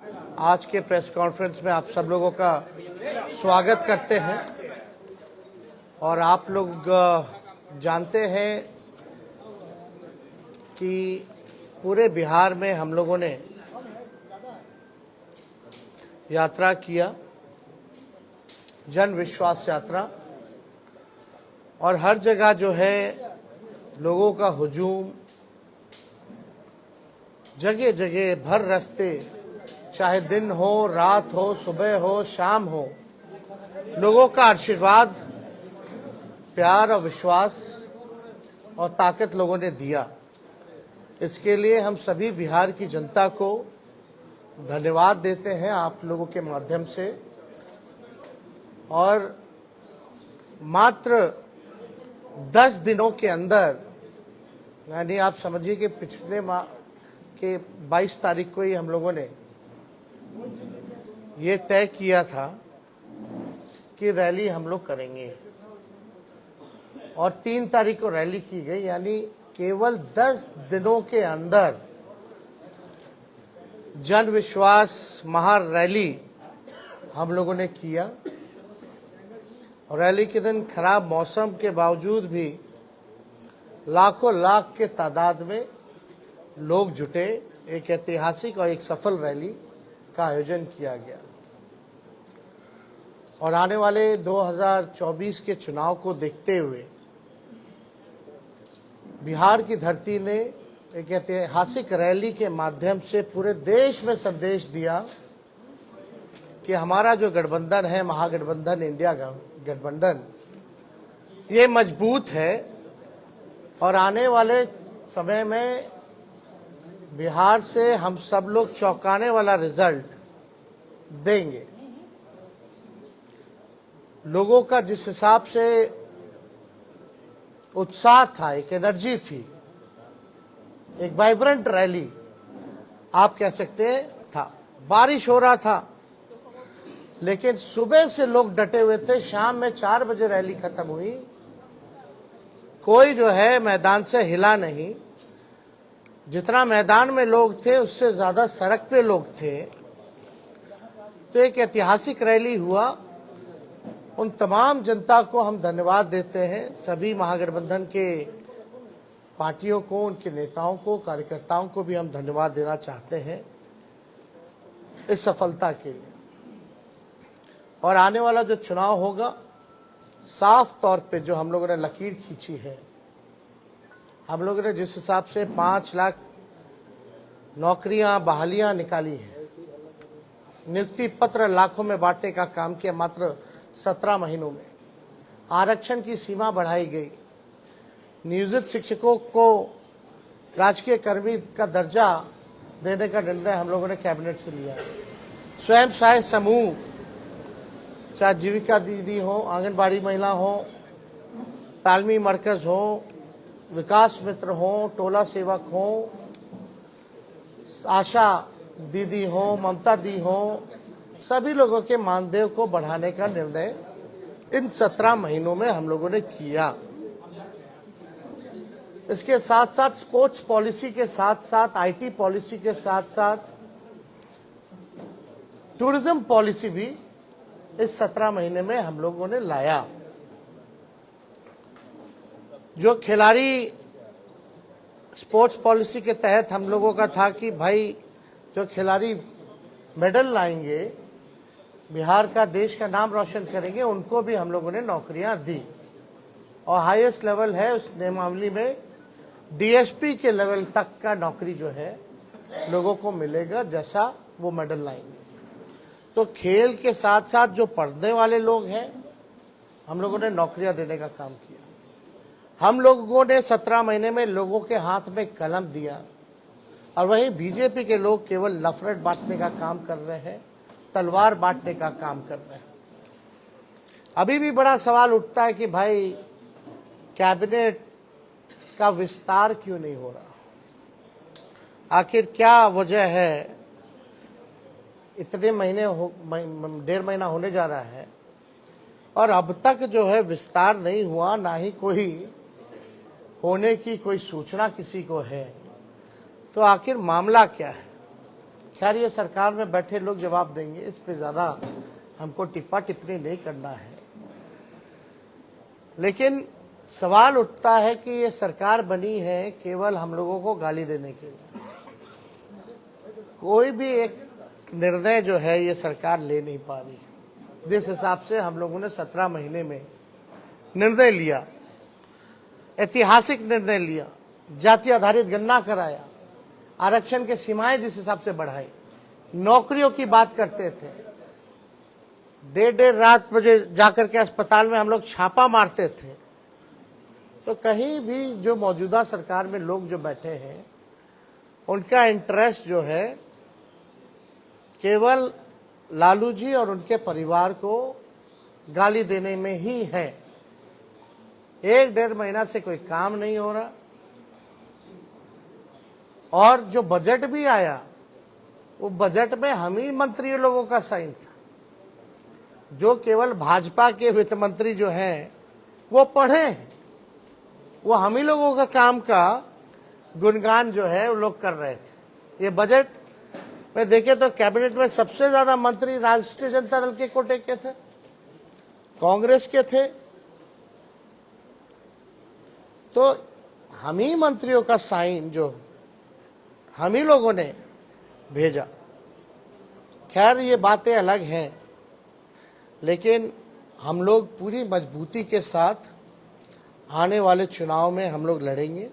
आज के press conference में आप सब लोगों का स्वागत करते हैं। और आप लोग जानते हैं कि पूरे बिहार में हम लोगों ने यात्रा किया, जन विश्वास यात्रा, और हर जगह जो है लोगों का हुजूम, जगह जगह भर रास्ते, चाहे दिन हो, रात हो, सुबह हो, शाम हो, लोगों का आशीर्वाद, प्यार और विश्वास और ताकत लोगों ने दिया। इसके लिए हम सभी बिहार की जनता को धन्यवाद देते हैं आप लोगों के माध्यम से। और मात्र 10 दिनों के अंदर, यानी आप समझिए कि पिछले माह के 22 तारीख को ही हम लोगों ने ये तय किया था कि रैली हम लोग करेंगे, और 3 तारीख को रैली की गई। यानी केवल 10 दिनों के अंदर जन विश्वास महारैली हम लोगों ने किया। और रैली के दिन खराब मौसम के बावजूद भी लाखों लाख के तादाद में लोग जुटे। एक ऐतिहासिक और एक सफल रैली का आयोजन किया गया। और आने वाले 2024 के चुनाव को देखते हुए बिहार की धरती ने एक ऐतिहासिक रैली के माध्यम से पूरे देश में संदेश दिया कि हमारा जो गठबंधन है, महागठबंधन, इंडिया गठबंधन, ये मजबूत है और आने वाले समय में बिहार से हम सब लोग चौंकाने वाला रिजल्ट देंगे। लोगों का जिस हिसाब से उत्साह था, एक एनर्जी थी, एक वाइब्रेंट रैली आप कह सकते हैं था। बारिश हो रहा था लेकिन सुबह से लोग डटे हुए थे। शाम में 4 बजे रैली खत्म हुई। कोई जो है मैदान से हिला नहीं। जितना मैदान में लोग थे उससे ज्यादा सड़क पे लोग थे। तो एक ऐतिहासिक रैली हुआ। उन तमाम जनता को हम धन्यवाद देते हैं, सभी महागठबंधन के पार्टियों को, उनके नेताओं को, कार्यकर्ताओं को भी हम धन्यवाद देना चाहते हैं इस सफलता के लिए। और आने वाला जो चुनाव होगा, साफ तौर पे जो हम लोगों ने लकीर खींची है, हम लोगों ने जिस हिसाब से 5 लाख नौकरियां, बहालियां निकाली हैं, नियुक्ति पत्र लाखों में बांटने का काम किया मात्र 17 महीनों में, आरक्षण की सीमा बढ़ाई गई, नियोजित शिक्षकों को राजकीय कर्मी का दर्जा देने का निर्णय हम लोगों ने कैबिनेट से लिया। स्वयं सहायता समूह, चाहे जीविका दीदी हो, आंगनबाड़ी महिला हो, तालमी मरकज हो, विकास मित्र हो, टोला सेवक हो, आशा दीदी हो, ममता दी हो, सभी लोगों के मानदेय को बढ़ाने का निर्णय इन 17 महीनों में हम लोगों ने किया। इसके साथ साथ स्पोर्ट्स पॉलिसी के साथ साथ, आईटी पॉलिसी के साथ साथ टूरिज्म पॉलिसी भी इस 17 महीने में हम लोगों ने लाया। जो खिलाड़ी स्पोर्ट्स पॉलिसी के तहत हम लोगों का था कि भाई जो खिलाड़ी मेडल लाएंगे, बिहार का, देश का नाम रोशन करेंगे, उनको भी हम लोगों ने नौकरियां दी। और हाईएस्ट लेवल है उस नियमावली में डीएसपी के लेवल तक का नौकरी जो है लोगों को मिलेगा जैसा वो मेडल लाएंगे। तो खेल के साथ साथ जो पढ़ने वाले लोग हैं, हम लोगों ने नौकरियां देने का काम किया। हम लोगों ने 17 महीने में लोगों के हाथ में कलम दिया। और वहीं बीजेपी के लोग केवल नफरत बांटने का काम कर रहे हैं, तलवार बांटने का काम कर रहे हैं। अभी भी बड़ा सवाल उठता है कि भाई कैबिनेट का विस्तार क्यों नहीं हो रहा, आखिर क्या वजह है। इतने महीने 1.5 महीना होने जा रहा है और अब तक जो है विस्तार नहीं हुआ, ना ही कोई होने की कोई सूचना किसी को है। तो आखिर मामला क्या है, खैर ये सरकार में बैठे लोग जवाब देंगे, इस पे ज़्यादा हमको टिप्पणी नहीं करना है। लेकिन सवाल उठता है कि ये सरकार बनी है केवल हम लोगों को गाली देने के लिए। कोई भी एक निर्णय जो है ये सरकार ले नहीं पा रही। जिस हिसाब से हम लोगों ने 17 महीने में निर्णय लिया, ऐतिहासिक निर्णय लिया, जाति आधारित गणना कराया, आरक्षण के सीमाएं जिस हिसाब से बढ़ाई, नौकरियों की बात करते थे, देर रात बजे जाकर के अस्पताल में हम लोग छापा मारते थे, तो कहीं भी जो मौजूदा सरकार में लोग जो बैठे हैं उनका इंटरेस्ट जो है केवल लालू जी और उनके परिवार को गाली देने में ही है। 1-1.5 महीना से कोई काम नहीं हो रहा, और जो बजट भी आया वो बजट में हम ही मंत्री लोगों का साइन था। जो केवल भाजपा के वित्त मंत्री जो हैं वो पढ़े हैं, वो हम ही लोगों का काम का गुणगान जो है वो लोग कर रहे थे। ये बजट में देखे तो कैबिनेट में सबसे ज्यादा मंत्री राष्ट्रीय जनता दल के कोटे के थे, कांग्रेस के थे, तो हम ही मंत्रियों का साइन जो हम ही लोगों ने भेजा। खैर ये बातें अलग हैं, लेकिन हम लोग पूरी मजबूती के साथ आने वाले चुनाव में हम लोग लड़ेंगे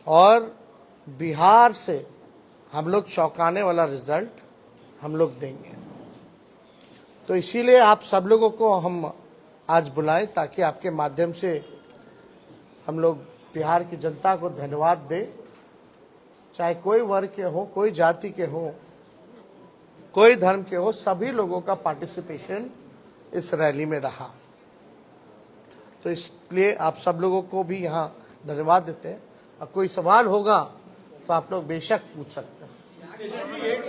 और बिहार से हम लोग चौंकाने वाला रिजल्ट हम लोग देंगे। तो इसीलिए आप सब लोगों को हम आज बुलाएं ताकि आपके माध्यम से हम लोग बिहार की जनता को धन्यवाद दें। चाहे कोई वर्ग के हो, कोई जाति के हो, कोई धर्म के हो, सभी लोगों का पार्टिसिपेशन इस रैली में रहा। तो इसलिए आप सब लोगों को भी यहाँ धन्यवाद देते हैं। और कोई सवाल होगा तो आप लोग बेशक पूछ सकते हैं। एक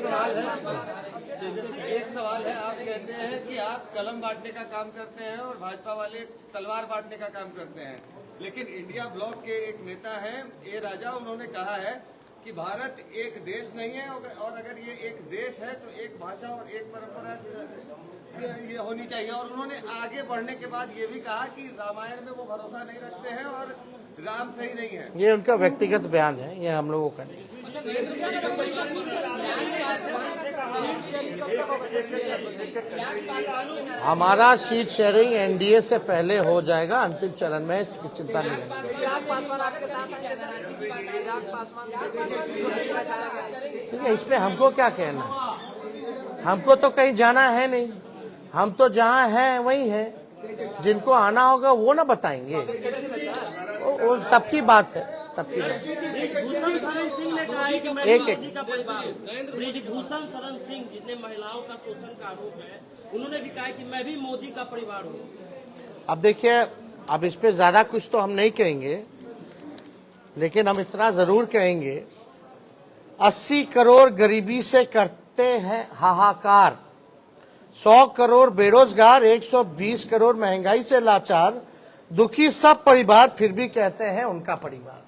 सवाल है, आप कहते हैं कि आप कलम बांटने का काम करते हैं और भाजपा वाले तलवार बांटने का काम करते हैं, लेकिन इंडिया ब्लॉक के एक नेता हैं ए राजा, उन्होंने कहा है कि भारत एक देश नहीं है और अगर ये एक देश है तो एक भाषा और एक परंपरा ये होनी चाहिए। और उन्होंने आगे बढ़ने के बाद ये भी कहा कि रामायण में वो भरोसा नहीं रखते हैं और राम सही नहीं है। ये उनका व्यक्तिगत बयान है, ये हम लोगों का नहीं। हमारा सीट शेयरिंग एनडीए से पहले हो जाएगा, अंतिम चरण में चिंता नहीं है। इसमें हमको क्या कहना, हमको तो कहीं जाना है नहीं, हम तो जहाँ हैं वही हैं। जिनको आना होगा वो ना बताएंगे, वो तब की बात है, तब की बात। ब्रिजभूषण शरण सिंह ने कहा है कि मैं मोदी का परिवार हूं। ब्रिजभूषण शरण सिंह जितने महिलाओं का शोषण का आरोप है, उन्होंने भी कहा कि मैं भी मोदी का परिवार हूं। अब देखिए, अब इस पे ज्यादा कुछ तो हम नहीं कहेंगे, लेकिन हम इतना जरूर कहेंगे 80 करोड़ गरीबी से करते हैं हाहाकार, 100 करोड़ बेरोजगार, 120 करोड़ महंगाई से लाचार, दुखी सब परिवार फिर भी कहते हैं उनका परिवार।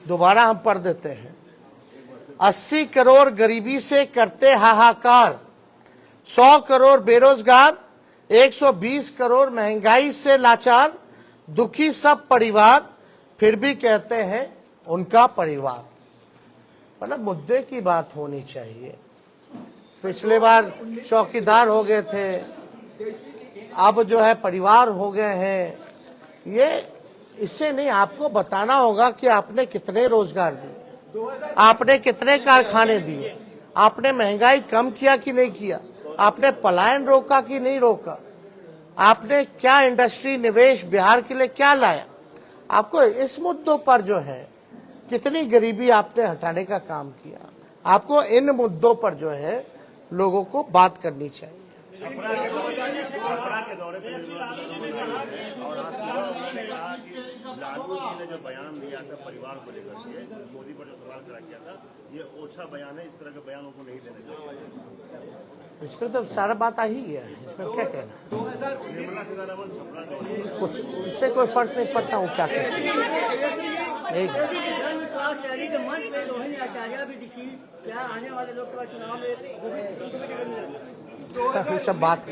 दोबारा हम पढ़ देते हैं, 80 करोड़ गरीबी से करते हाहाकार, 100 करोड़ बेरोजगार, 120 करोड़ महंगाई से लाचार, दुखी सब परिवार फिर भी कहते हैं उनका परिवार। मतलब मुद्दे की बात होनी चाहिए। पिछले बार चौकीदार हो गए थे, अब जो है परिवार हो गए हैं। ये इससे नहीं, आपको बताना होगा कि आपने कितने रोजगार दिए, आपने कितने कारखाने दिए, आपने महंगाई कम किया कि नहीं किया, आपने पलायन रोका कि नहीं रोका, आपने क्या इंडस्ट्री निवेश बिहार के लिए क्या लाया। आपको इस मुद्दों पर जो है कितनी गरीबी आपने हटाने का काम किया, आपको इन मुद्दों पर जो है लोगों को बात करनी चाहिए। लालू जी ने जो बयान दिया था परिवार को लेकर के, मोदी पर जो सवाल खड़ा किया था, ये ओछा बयान है, इस तरह के बयान उनको नहीं देने चाहिए। इसमें तो सारा बात आ ही गया है, इसमें क्या कहना। कुछ इससे कोई फर्क नहीं पड़ता हूँ क्या कहना। शहरी के मंच पे रोहिणी आचार्य भी दिखी। क्या आने वाले लोकसभा चुनाव में वो भी उनको भी टिकट मिलेगा? सब बात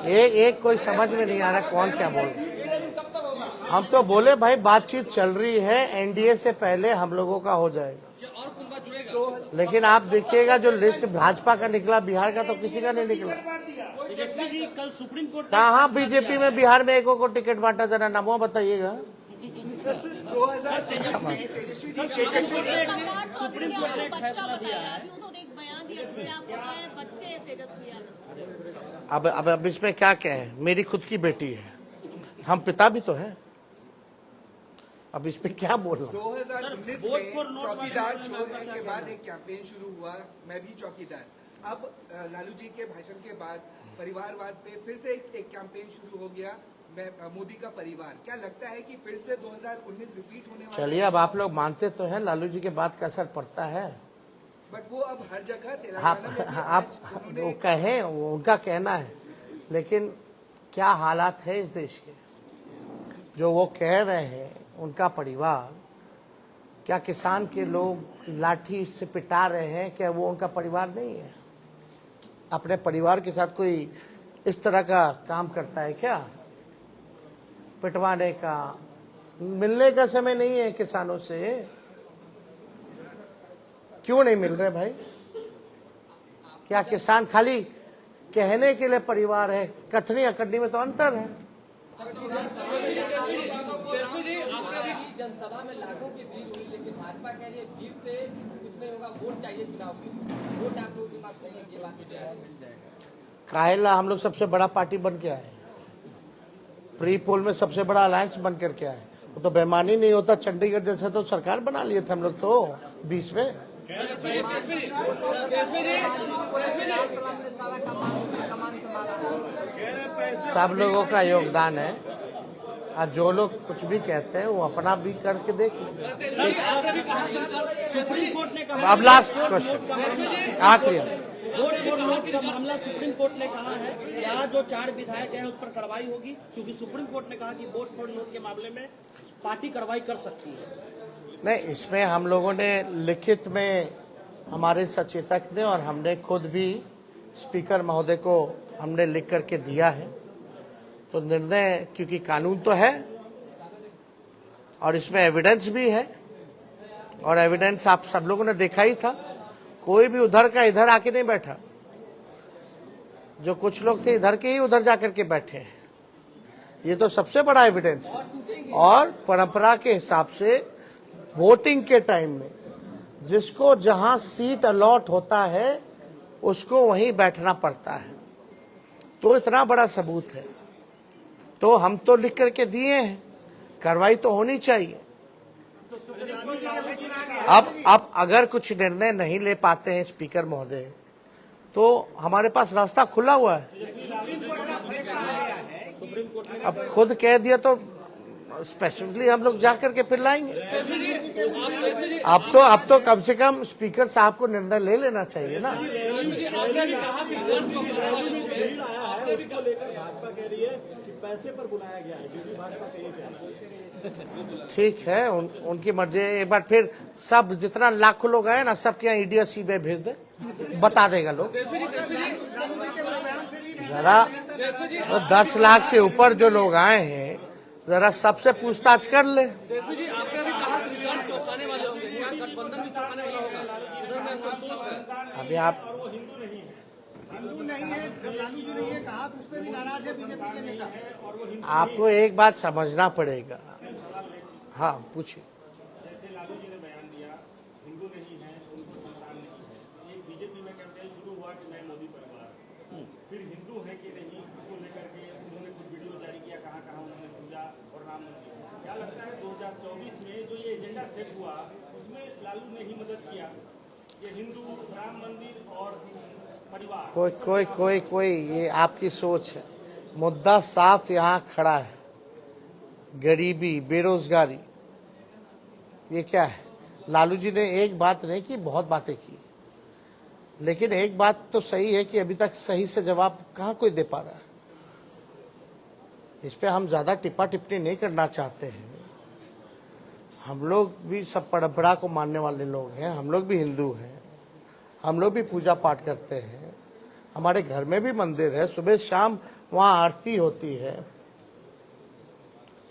एक एक कोई समझ में नहीं आ रहा कौन क्या बोल रहा। हम तो बोले भाई बातचीत चल रही है, एनडीए से पहले हम लोगों का हो जाएगा, लेकिन आप देखिएगा जो लिस्ट भाजपा का निकला, बिहार का तो किसी का नहीं निकला। तेजस्वी जी कल सुप्रीम कोर्ट कहाँ बीजेपी में बिहार में एको को टिकट बांटा, जरा नामों बताइएगा। सुप्रीम कोर्ट ने एक फैसला दिया है। अभी उन्होंने एक बयान दिया जिसमें आपको कहा है बच्चे हैं तेजस्वी यादव। अब इसमें क्या कहें, मेरी खुद की बेटी है, हम पिता भी तो हैं, अब इस पे क्या बोलना। 2019 में चौकीदार चोर है के बाद एक कैंपेन शुरू हुआ, मैं भी चौकीदार। अब लालू जी के भाषण के बाद परिवारवाद पे फिर से एक कैंपेन शुरू हो गया, मैं मोदी का परिवार। क्या लगता है कि फिर से 2019 रिपीट होने वाला है? चलिए, अब आप लोग मानते तो हैं लालू जी के बात का असर पड़ता है, बट वो अब हर जगह तेलंगाना में भी आप वो कहें, वो उनका कहना है, लेकिन क्या हालात है इस देश के, जो वो कह रहे हैं उनका परिवार, क्या किसान के लोग लाठी से पिटा रहे हैं, क्या वो उनका परिवार नहीं है? अपने परिवार के साथ कोई इस तरह का काम करता है क्या, पिटवाने का? मिलने का समय नहीं है किसानों से, क्यों नहीं मिल रहे भाई? क्या किसान खाली कहने के लिए परिवार है? कथनी अकड़नी में तो अंतर है। जनसभा में लाखों की भीड़ हुई, लेकिन भाजपा कह रही है भीड़ से कुछ नहीं होगा, वोट चाहिए चुनाव के लिए। वोट आप लोगों के पास नहीं है, ये बात मुझे काहेला हम लोग सबसे बड़ा पार्टी बन के आए, प्री पोल में सबसे बड़ा अलायंस बन करके आए। वो तो बेईमानी नहीं होता, चंडीगढ़ जैसे तो सरकार बना लिए थे हम लोग तो 20 में। सब लोगों का योगदान है, और जो लोग कुछ भी कहते हैं वो अपना भी करके देख लें। सुप्रीम कोर्ट ने कहा, अब लास्ट क्वेश्चन आखिरी, वोट फॉर नोट का मामला सुप्रीम कोर्ट ने कहा है कि आज जो 4 विधायक हैं उस पर कार्रवाई होगी, क्योंकि सुप्रीम कोर्ट ने कहा कि वोट फॉर नोट के मामले में पार्टी कार्रवाई कर सकती है। नहीं, इसमें हम लोगों ने लिखित में हमारे सचेतक ने और हमने खुद भी स्पीकर महोदय को हमने लिख करके दिया है, तो निर्णय, क्योंकि कानून तो है और इसमें एविडेंस भी है, और एविडेंस आप सब लोगों ने देखा ही था, कोई भी उधर का इधर आके नहीं बैठा, जो कुछ लोग थे इधर के ही उधर जाकर के बैठे हैं, ये तो सबसे बड़ा एविडेंस है। और परंपरा के हिसाब से वोटिंग के टाइम में जिसको जहां सीट अलॉट होता है उसको वहीं बैठना पड़ता है, तो इतना बड़ा सबूत है, तो हम तो लिख करके दिए हैं, कार्रवाई तो होनी चाहिए। अब अगर कुछ निर्णय नहीं ले पाते हैं स्पीकर महोदय, तो हमारे पास रास्ता खुला हुआ है। अब खुद कह दिया तो स्पेसिफिकली हम लोग जाकर के फिर लाएंगे। अब तो कम से कम स्पीकर साहब को निर्णय ले लेना चाहिए ना। उसको लेकर भाजपा कह रही है कि पैसे पर बुलाया गया है, जो भी भाजपा कह रही है। ठीक है, उनकी मर्जी। एक बार फिर सब जितना लाखों लोग आए ना, सबके यहाँ ईडी सीबीआई भेज दे, बता देगा लोग। जरा 10 लाख से ऊपर जो लोग आए हैं, जरा सबसे पूछताछ कर ले। अभी आप हिंदू नहीं है, लालू जी नहीं है कहा, तो उस पर भी नाराज है बीजेपी के नेता। आपको एक बात समझना पड़ेगा। हाँ, पूछिए। जैसे लालू जी ने बयान दिया, हिंदू नहीं है, उनको संतान नहीं। एक बीजेपी में कैंपेन शुरू हुआ कि मैं मोदी परिवार, फिर हिंदू है कि नहीं, उसको लेकर के उन्होंने कुछ वीडियो जारी किया, कहाँ कहाँ उन्होंने पूजा और राम मंदिर। क्या लगता है 2024 में जो ये एजेंडा सेट हुआ, उसमें लालू ने ही मदद किया, ये हिंदू, राम मंदिर और परिवार? कोई ये आपकी सोच है। मुद्दा साफ यहाँ खड़ा है, गरीबी, बेरोजगारी। ये क्या है? लालू जी ने एक बात नहीं की, बहुत बातें की। लेकिन एक बात तो सही है कि अभी तक सही से जवाब कहाँ कोई दे पा रहा है। इस पे हम ज्यादा टिप्पा टिप्पणी नहीं करना चाहते हैं। हम लोग भी सब परंपरा को मानने वाले लोग हैं, हम लोग भी हिंदू हैं, हम लोग भी पूजा पाठ करते हैं, हमारे घर में भी मंदिर है, सुबह शाम वहाँ आरती होती है।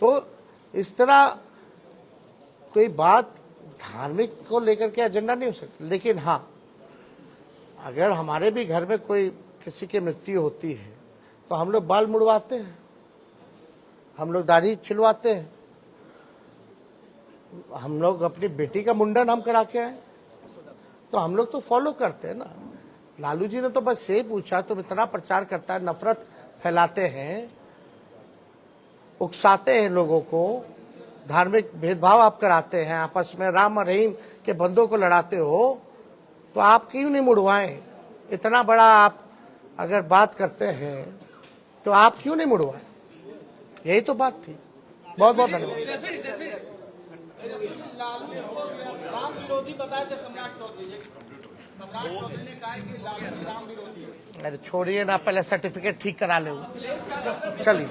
तो इस तरह कोई बात धार्मिक को लेकर के एजेंडा नहीं हो सकती। लेकिन हाँ, अगर हमारे भी घर में कोई किसी की मृत्यु होती है तो हम लोग बाल मुड़वाते हैं, हम लोग दाढ़ी छिलवाते हैं, हम लोग अपनी बेटी का मुंडन हम करा के आए, तो हम लोग तो फॉलो करते हैं ना। लालू जी ने तो बस यही पूछा, तुम इतना प्रचार करता है, नफरत फैलाते हैं, उकसाते हैं लोगों को, धार्मिक भेदभाव आप कराते हैं, आपस में राम और रहीम के बंदों को लड़ाते हो, तो आप क्यों नहीं मुड़वाएं? इतना बड़ा आप अगर बात करते हैं तो आप क्यों नहीं मुड़वाएं? यही तो बात थी। बहुत बहुत धन्यवाद। राम विरोधी बताए थे सम्राट चौधरी। सम्राट चौधरी ने कहा कि लालू राम विरोधी है। अरे छोड़िए ना, पहले सर्टिफिकेट ठीक करा ले। चलिए।